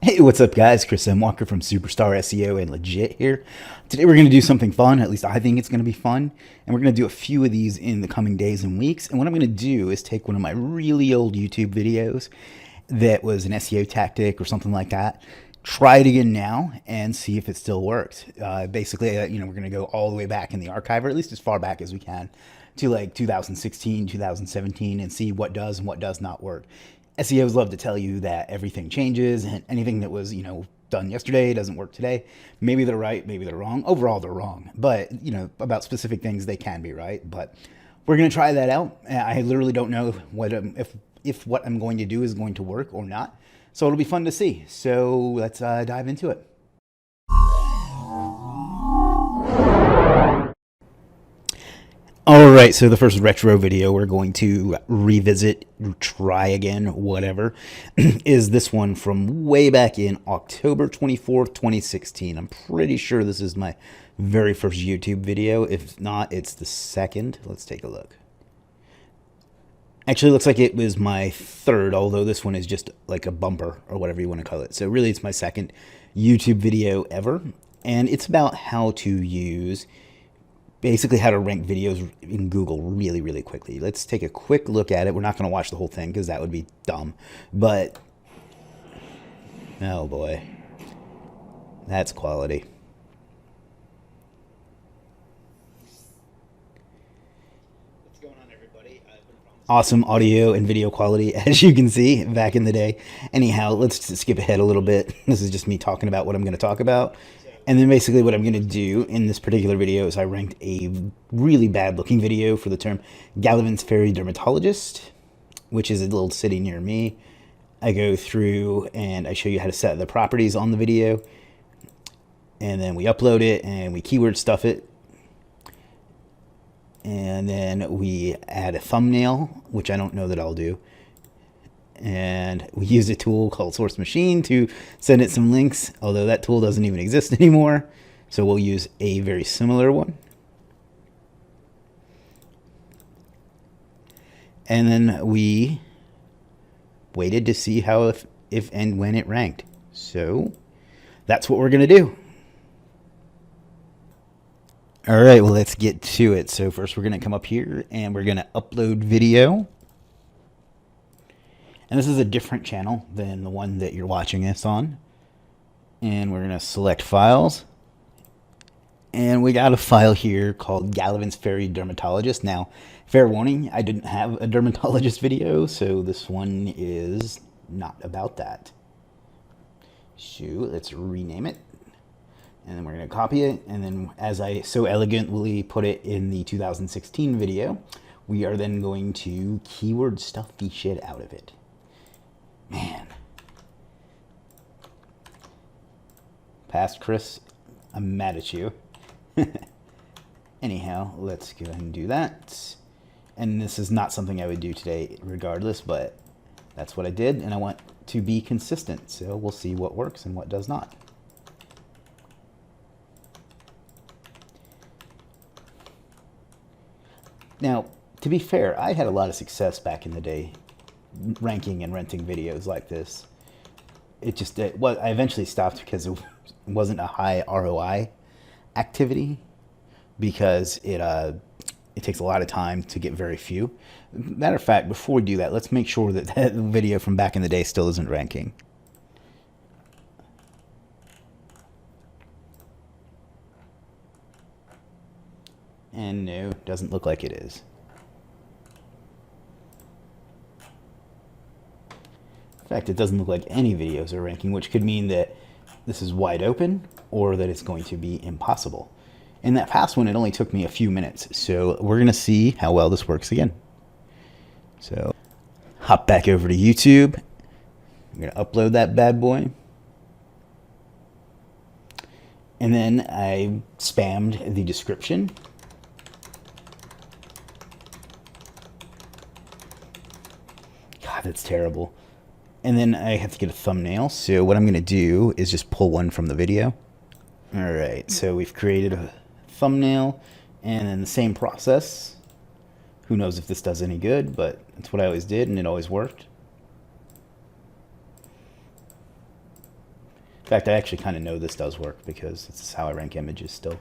Hey, what's up, guys? Chris M. Walker from Superstar SEO and Legit here. Today we're going to do something fun, at least I think it's going to be fun, and we're going to do a few of these in the coming days and weeks. And what I'm going to do is take one of my really old YouTube videos that was an SEO tactic or something like that, try it again now, and see if it still works. Basically, we're going to go all the way back in the archive, or at least as far back as we can, to like 2016, 2017, and see what does and what does not work. SEOs love to tell you that everything changes and anything that was, done yesterday doesn't work today. Maybe they're right, maybe they're wrong. Overall, they're wrong. But, about specific things, they can be right. But we're going to try that out. I literally don't know what if what I'm going to do is going to work or not. So it'll be fun to see. So let's dive into it. All right, so the first retro video we're going to revisit, try again, whatever, is this one from way back in October 24th, 2016. I'm pretty sure this is my very first YouTube video. If not, it's the second. Let's take a look. Actually, it looks like it was my third, although this one is just like a bumper or whatever you want to call it. So really, it's my second YouTube video ever, and it's about how to use basically how to rank videos in Google really, really quickly. Let's take a quick look at it. We're not going to watch the whole thing because that would be dumb. But, oh boy, that's quality. What's going on, everybody? Awesome audio and video quality, as you can see, back in the day. Anyhow, let's skip ahead a little bit. This is just me talking about what I'm going to talk about. And then basically what I'm going to do in this particular video is I ranked a really bad looking video for the term Gallivan's Fairy Dermatologist, which is a little city near me. I go through and I show you how to set the properties on the video. And then we upload it and we keyword stuff it. And then we add a thumbnail, which I don't know that I'll do. And we use a tool called Source Machine to send it some links, although that tool doesn't even exist anymore. So we'll use a very similar one. And then we waited to see how if and when it ranked. So that's what we're going to do. All right, well, let's get to it. So first we're going to come up here and we're going to upload video. And this is a different channel than the one that you're watching this on. And we're going to select files. And we got a file here called Gallivan's Fairy Dermatologist. Now, fair warning, I didn't have a dermatologist video, so this one is not about that. Shoot, let's rename it. And then we're going to copy it. And then as I so elegantly put it in the 2016 video, we are then going to keyword stuff the shit out of it. Man. Past Chris, I'm mad at you. Anyhow, let's go ahead and do that. And this is not something I would do today regardless, but that's what I did, and I want to be consistent. So we'll see what works and what does not. Now, to be fair, I had a lot of success back in the day ranking and renting videos like this. I eventually stopped because it wasn't a high ROI activity, because it takes a lot of time to get very few. Matter of fact, before we do that, let's make sure that that video from back in the day still isn't ranking. And no, doesn't look like it is. In fact, it doesn't look like any videos are ranking, which could mean that this is wide open or that it's going to be impossible. In that past one, it only took me a few minutes, so we're going to see how well this works again. So, hop back over to YouTube. I'm going to upload that bad boy. And then I spammed the description. God, that's terrible. And then I have to get a thumbnail. So what I'm going to do is just pull one from the video. All right, so we've created a thumbnail, and then the same process. Who knows if this does any good, but that's what I always did, and it always worked. fact, I actually kind of know this does work because this is how I rank images still.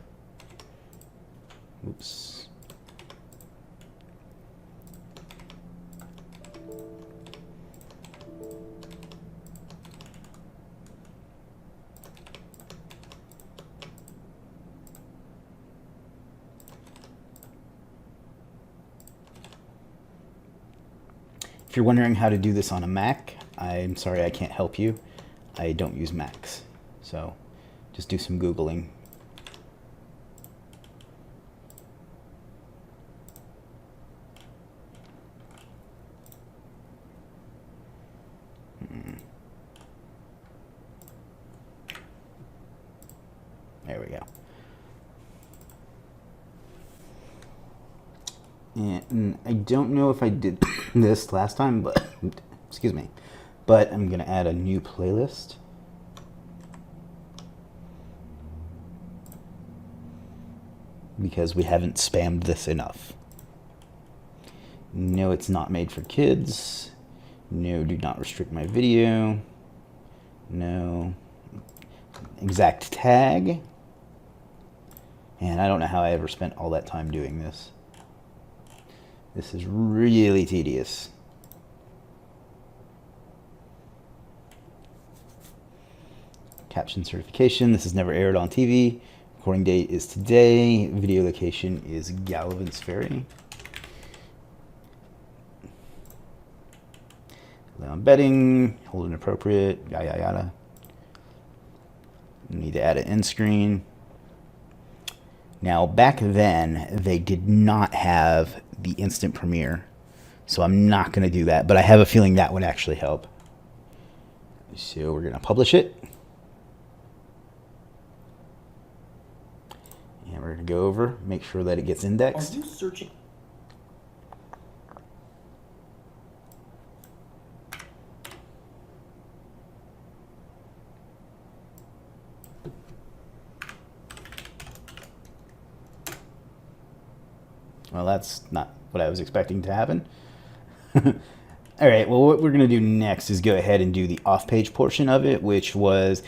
Oops. If you're wondering how to do this on a Mac, I'm sorry I can't help you. I don't use Macs. So just do some Googling. There we go. And I don't know if I did this last time, but excuse me. But I'm gonna add a new playlist. Because we haven't spammed this enough. No, it's not made for kids. No, do not restrict my video. No. Exact tag. And I don't know how I ever spent all that time doing this. This is really tedious. Caption certification. This is never aired on TV. Recording date is today. Video location is Gallivan's Ferry. Allow embedding. Hold it appropriate. Yada yada yada. Need to add an end screen. Now, back then, they did not have the instant premiere, so I'm not going to do that, but I have a feeling that would actually help. So we're going to publish it. And we're going to go over, make sure that it gets indexed. Are you searching? Well, that's not what I was expecting to happen. All right, well, what we're going to do next is go ahead and do the off-page portion of it, which was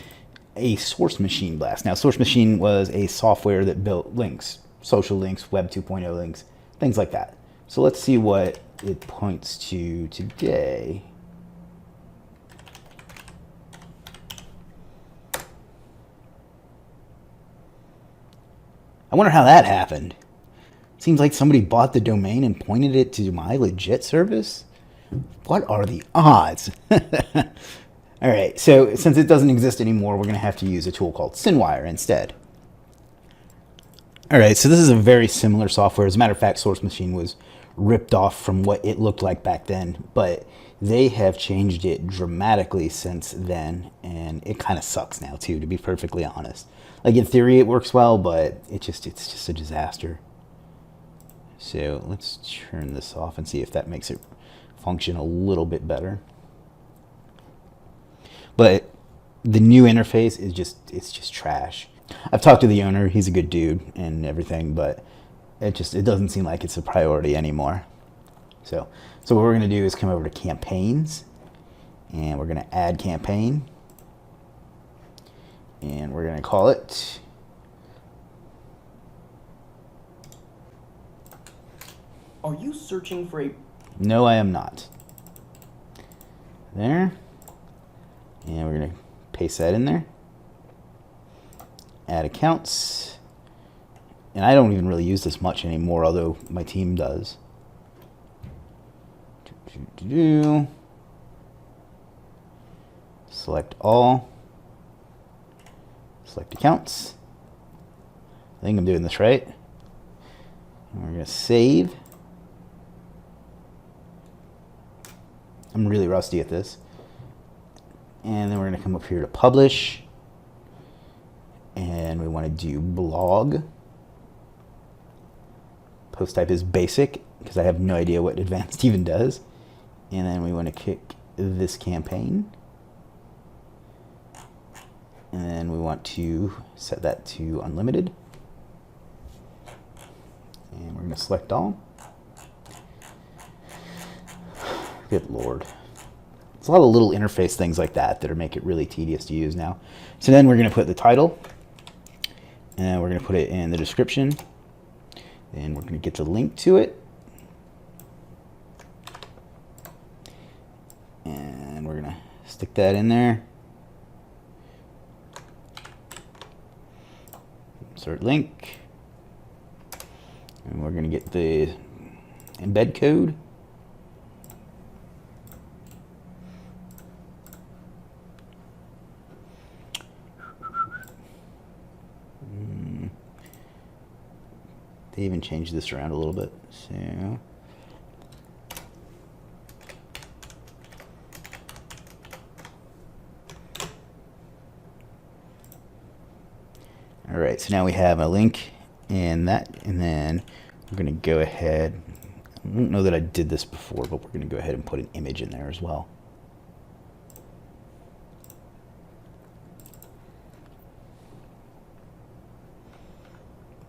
a source machine blast. Now, source machine was a software that built links, social links, Web 2.0 links, things like that. So let's see what it points to today. I wonder how that happened. Seems like somebody bought the domain and pointed it to my legit service. What are the odds? All right, so since it doesn't exist anymore, we're going to have to use a tool called SynWire instead. All right, so this is a very similar software. As a matter of fact, Source Machine was ripped off from what it looked like back then, but they have changed it dramatically since then, and it kind of sucks now too, to be perfectly honest. Like, in theory, it works well, but it's just a disaster. So let's turn this off and see if that makes it function a little bit better. But the new interface is just trash. I've talked to the owner, he's a good dude and everything, but it doesn't seem like it's a priority anymore. So what we're gonna do is come over to campaigns, and we're gonna add campaign, and we're gonna call it Are you searching for a... No, I am not. There. And we're going to paste that in there. Add accounts. And I don't even really use this much anymore, although my team does. Select all. Select accounts. I think I'm doing this right. And we're going to save. I'm really rusty at this. And then we're going to come up here to publish. And we want to do blog. Post type is basic, because I have no idea what advanced even does. And then we want to kick this campaign. And then we want to set that to unlimited. And we're going to select all. Good Lord. It's a lot of little interface things like that that make it really tedious to use now. So then we're going to put the title, and we're going to put it in the description, and we're going to get the link to it, and we're going to stick that in there. Insert link, and we're going to get the embed code. They even changed this around a little bit, so all right, so now we have a link in that, and then we're going to go ahead. I don't know that I did this before, but we're going to go ahead and put an image in there as well.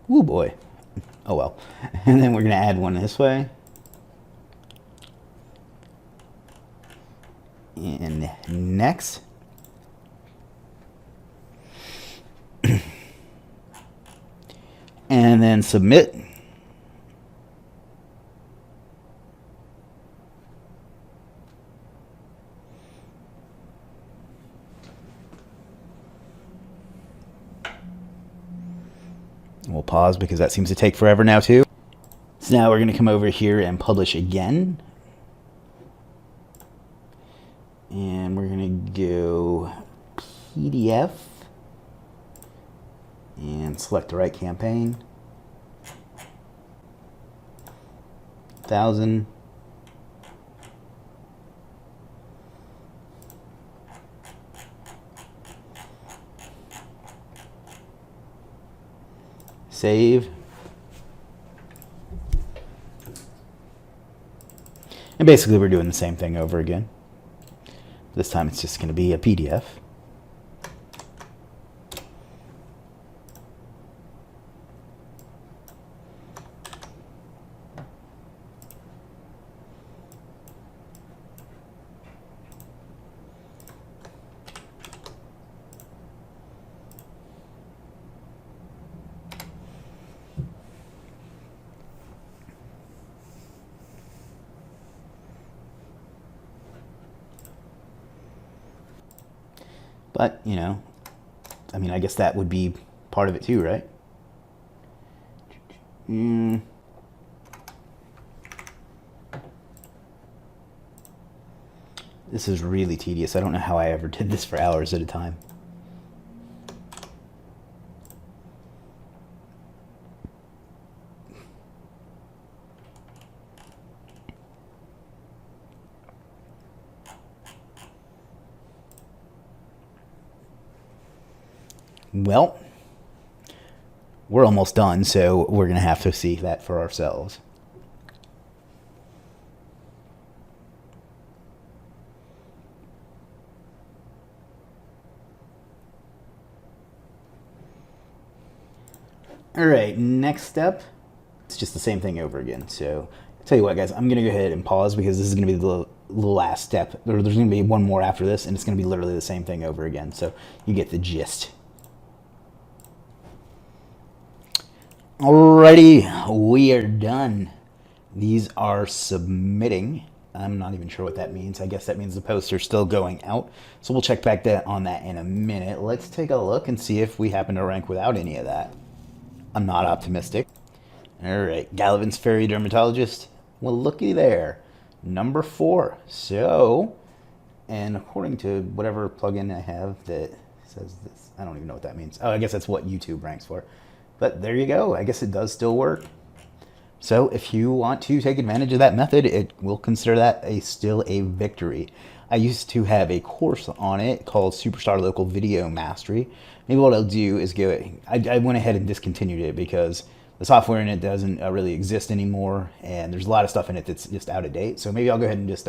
Woo boy. Oh well. And then we're going to add one this way. And next. And then submit. We'll pause because that seems to take forever now too. So now we're going to come over here and publish again. And we're going to go PDF and select the right campaign. 1,000. Save. And basically we're doing the same thing over again. This time it's just going to be a PDF. But, you know, I mean, I guess that would be part of it too, right? This is really tedious. I don't know how I ever did this for hours at a time. Well, we're almost done, so we're going to have to see that for ourselves. All right, next step, it's just the same thing over again. So I'll tell you what, guys, I'm going to go ahead and pause because this is going to be the last step. There's going to be one more after this, and it's going to be literally the same thing over again. So you get the gist. Alrighty, we are done. These are submitting. I'm not even sure what that means. I guess that means the posts are still going out. So we'll check back on that in a minute. Let's take a look and see if we happen to rank without any of that. I'm not optimistic. Alright, Gallivan's Fairy Dermatologist. Well, looky there. Number 4. So, and according to whatever plugin I have that says this, I don't even know what that means. Oh, I guess that's what YouTube ranks for. But there you go. I guess it does still work. So if you want to take advantage of that method, it will consider that still a victory. I used to have a course on it called Superstar Local Video Mastery. Maybe what I'll do is I went ahead and discontinued it because the software in it doesn't really exist anymore, and there's a lot of stuff in it that's just out of date. So maybe I'll go ahead and just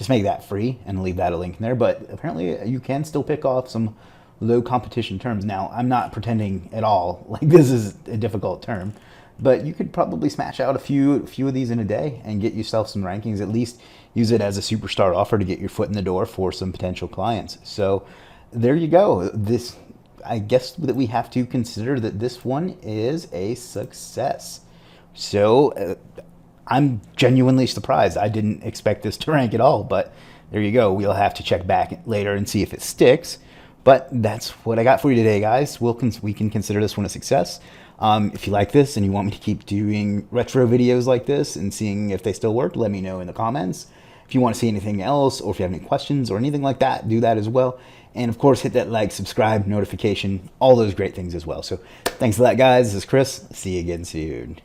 make that free and leave that a link in there. But apparently you can still pick off some low competition terms. Now, I'm not pretending at all like this is a difficult term, but you could probably smash out a few of these in a day and get yourself some rankings, at least use it as a superstar offer to get your foot in the door for some potential clients. So there you go. This, I guess that we have to consider that this one is a success. So I'm genuinely surprised. I didn't expect this to rank at all, but there you go. We'll have to check back later and see if it sticks. But that's what I got for you today, guys. We can consider this one a success. If you like this and you want me to keep doing retro videos like this and seeing if they still work, let me know in the comments. If you want to see anything else, or if you have any questions or anything like that, do that as well. And of course, hit that like, subscribe, notification, all those great things as well. So thanks a lot, guys. This is Chris. See you again soon.